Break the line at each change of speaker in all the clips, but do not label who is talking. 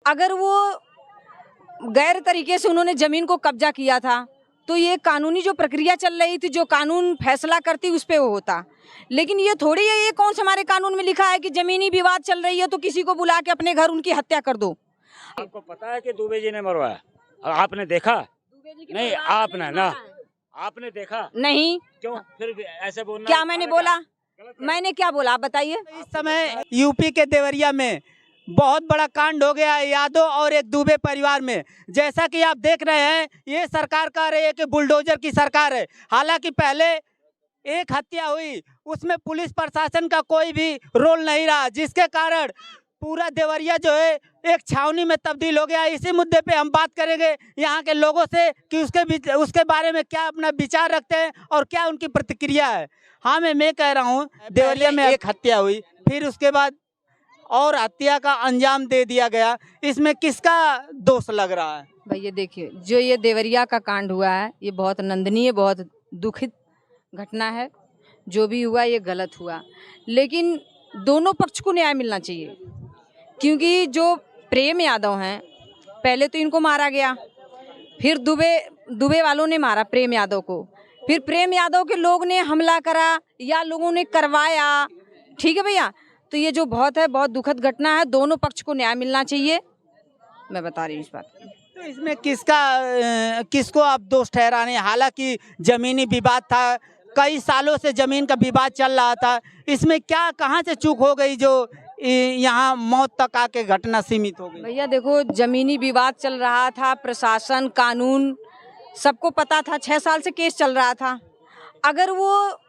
अगर वो गैर तरीके से उन्होंने जमीन को कब्जा किया था तो ये कानूनी जो प्रक्रिया चल रही थी, जो कानून फैसला करती उस पे वो होता। लेकिन ये थोड़ी है, ये कौन से हमारे कानून में लिखा है कि जमीनी विवाद चल रही है तो किसी को बुला के अपने घर उनकी हत्या कर दो।
आपको पता है कि दुबे जी ने मरवाया? आपने देखा? नहीं, आपने ना, आपने देखा
नहीं।
क्यों फिर ऐसे बोलना?
क्या मैंने बोला? मैंने क्या बोला आप बताइए।
इस समय यूपी के देवरिया में बहुत बड़ा कांड हो गया है यादव और एक दुबे परिवार में। जैसा कि आप देख रहे हैं, ये सरकार कह रही है कि बुलडोजर की सरकार है। हालांकि पहले एक हत्या हुई, उसमें पुलिस प्रशासन का कोई भी रोल नहीं रहा, जिसके कारण पूरा देवरिया जो है एक छावनी में तब्दील हो गया। इसी मुद्दे पे हम बात करेंगे यहाँ के लोगों से कि उसके बारे में क्या अपना विचार रखते हैं और क्या उनकी प्रतिक्रिया है। हाँ, मैं कह रहा हूँ, देवरिया में एक हत्या हुई, फिर उसके बाद और हत्या का अंजाम दे दिया गया। इसमें किसका दोष लग रहा है?
भैया देखिए, जो ये देवरिया का कांड हुआ है ये बहुत निंदनीय, बहुत दुखित घटना है। जो भी हुआ ये गलत हुआ, लेकिन दोनों पक्ष को न्याय मिलना चाहिए। क्योंकि जो प्रेम यादव हैं, पहले तो इनको मारा गया, फिर दुबे वालों ने मारा प्रेम यादव को, फिर प्रेम यादव के लोग ने हमला करा या लोगों ने करवाया। ठीक है भैया, तो ये जो बहुत दुखद घटना है। दोनों पक्ष को न्याय मिलना चाहिए, मैं बता रही हूँ इस बात।
तो इसमें किसको आप दोष ठहरा रहे हैं? हालांकि जमीनी विवाद था, कई सालों से जमीन का विवाद चल रहा था। इसमें क्या कहाँ से चूक हो गई जो यहाँ मौत तक आके घटना सीमित हो गई?
भैया देखो, जमीनी विवाद चल रहा था, प्रशासन कानून सबको पता था, 6 साल से केस चल रहा था। अगर वो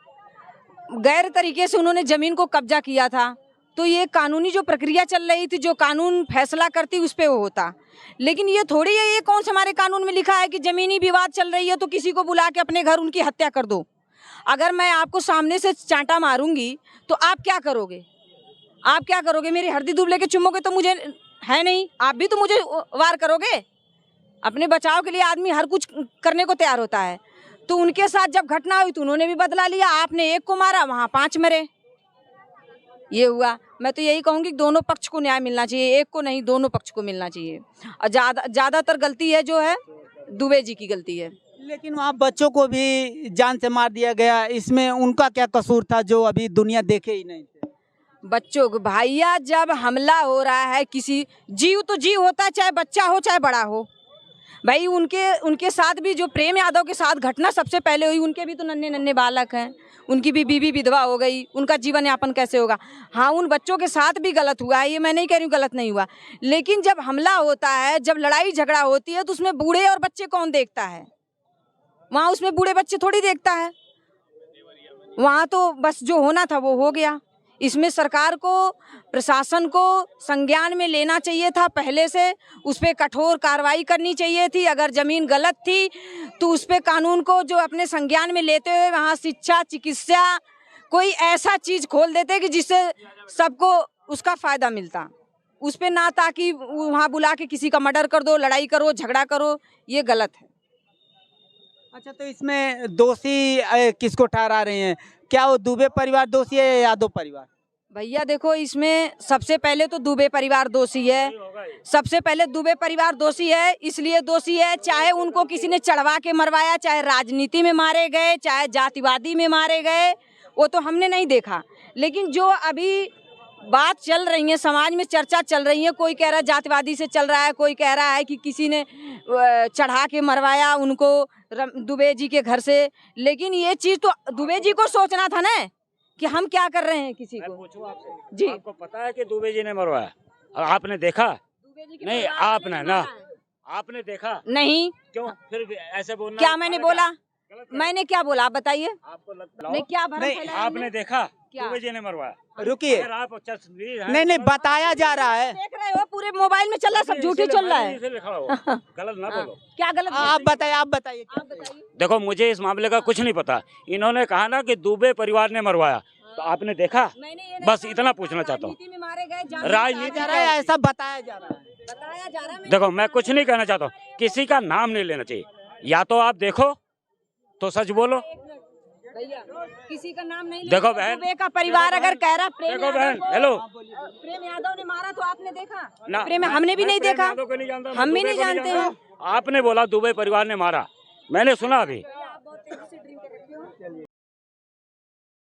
गैर तरीके से उन्होंने जमीन को कब्जा किया था तो ये कानूनी जो प्रक्रिया चल रही थी, जो कानून फैसला करती उस पे वो होता। लेकिन ये थोड़ी है, ये कौन से हमारे कानून में लिखा है कि जमीनी विवाद चल रही है तो किसी को बुला के अपने घर उनकी हत्या कर दो। अगर मैं आपको सामने से चांटा मारूंगी तो आप क्या करोगे? आप क्या करोगे? मेरी हड्डी दूब लेके चुमोगे तो मुझे है नहीं, आप भी तो मुझे वार करोगे। अपने बचाव के लिए आदमी हर कुछ करने को तैयार होता है। तो उनके साथ जब घटना हुई तो उन्होंने भी बदला लिया। आपने एक को मारा, वहाँ 5 मरे, ये हुआ। मैं तो यही कहूँगी दोनों पक्ष को न्याय मिलना चाहिए, एक को नहीं, दोनों पक्ष को मिलना चाहिए। और ज़्यादातर गलती है जो है दुबे जी की गलती है।
लेकिन वहाँ बच्चों को भी जान से मार दिया गया, इसमें उनका क्या कसूर था जो अभी दुनिया देखे ही नहीं थे?
बच्चों को भैया, जब हमला हो रहा है, किसी जीव तो जीव होता है, चाहे बच्चा हो चाहे बड़ा हो। भाई उनके साथ भी जो प्रेम यादव के साथ घटना सबसे पहले हुई, उनके भी तो नन्हे नन्हे बालक हैं, उनकी भी बीवी विधवा हो गई, उनका जीवन यापन कैसे होगा? हाँ, उन बच्चों के साथ भी गलत हुआ है, ये मैं नहीं कह रही हूँ गलत नहीं हुआ। लेकिन जब हमला होता है, जब लड़ाई झगड़ा होती है तो उसमें बूढ़े और बच्चे कौन देखता है? वहाँ उसमें बूढ़े बच्चे थोड़ी देखता है। वहाँ तो बस जो होना था वो हो गया। इसमें सरकार को, प्रशासन को संज्ञान में लेना चाहिए था पहले से, उस पर कठोर कार्रवाई करनी चाहिए थी। अगर ज़मीन गलत थी तो उस पर कानून को जो अपने संज्ञान में लेते हुए वहाँ शिक्षा, चिकित्सा, कोई ऐसा चीज़ खोल देते कि जिससे सबको उसका फ़ायदा मिलता। उस पर ना ताकि वहाँ बुला के किसी का मर्डर कर दो, लड़ाई करो, झगड़ा करो, ये गलत है।
अच्छा, तो इसमें दोषी किसको ठहरा रहे हैं? क्या वो दुबे परिवार दोषी है या यादव परिवार?
भैया देखो, इसमें सबसे पहले तो दुबे परिवार दोषी है। सबसे पहले दुबे परिवार दोषी है, इसलिए दोषी है, चाहे उनको किसी ने चढ़वा के मरवाया, चाहे राजनीति में मारे गए, चाहे जातिवादी में मारे गए, वो तो हमने नहीं देखा। लेकिन जो अभी बात चल रही है, समाज में चर्चा चल रही है, कोई कह रहा है जातिवादी से चल रहा है, कोई कह रहा है कि किसी ने चढ़ा के मरवाया उनको दुबे जी के घर से। लेकिन ये चीज़ तो दुबे जी को सोचना था ना कि हम क्या कर रहे हैं किसी को।
पूछूं आपसे,
जी,
आपको पता है कि दुबे जी ने मरवाया? आपने देखा? नहीं, आपने ना, आपने देखा?
नहीं।
क्यों फिर ऐसे बोलना?
क्या मैंने बोला? मैंने क्या बोला आप बताइए?
आपको लगता
नहीं, क्या भरम
नहीं,
फैलाया
आपने
हमने?
देखा
क्या?
दुबे जी ने मरवाया?
रुकिए,
अगर आप
नहीं, बताया जा रहा है।
देख रहे हो पूरे मोबाइल में चल रहा है, सब झूठी चल रहा है।
गलत ना बोलो।
क्या गलत?
आप बताइए।
आप बताइए।
देखो, मुझे इस मामले का कुछ नहीं पता। इन्होंने कहा ना कि दुबे परिवार ने मरवाया, तो आपने देखा?
मैंने ये नहीं
बस
कहा
इतना
कि
पूछना चाहता हूँ।
राजनीति में मारे गए,
राजनीति
जा रहा है, ऐसा बताया जा रहा है।
बताया जा रहा है।
देखो, मैं कुछ नहीं कहना चाहता हूँ, किसी का नाम नहीं लेना चाहिए। या तो आप देखो तो सच बोलो,
भैया किसी का नाम नहीं
देखो
लेंगे।
बहन,
दुबे का परिवार अगर कह रहा प्रेम
देखो
यादव
बहन,
को-
हेलो।
प्रेम यादव ने मारा तो आपने देखा?
ना,
प्रेम हमने भी
मैं
नहीं
प्रेम
देखा,
यादव को नहीं जानता, मैं
हम भी
दुबे
नहीं
को
जानते हैं।
आपने बोला दुबे परिवार ने मारा, मैंने सुना अभी।
आप बहुत तेजी से ड्रिंक कर रखे हो।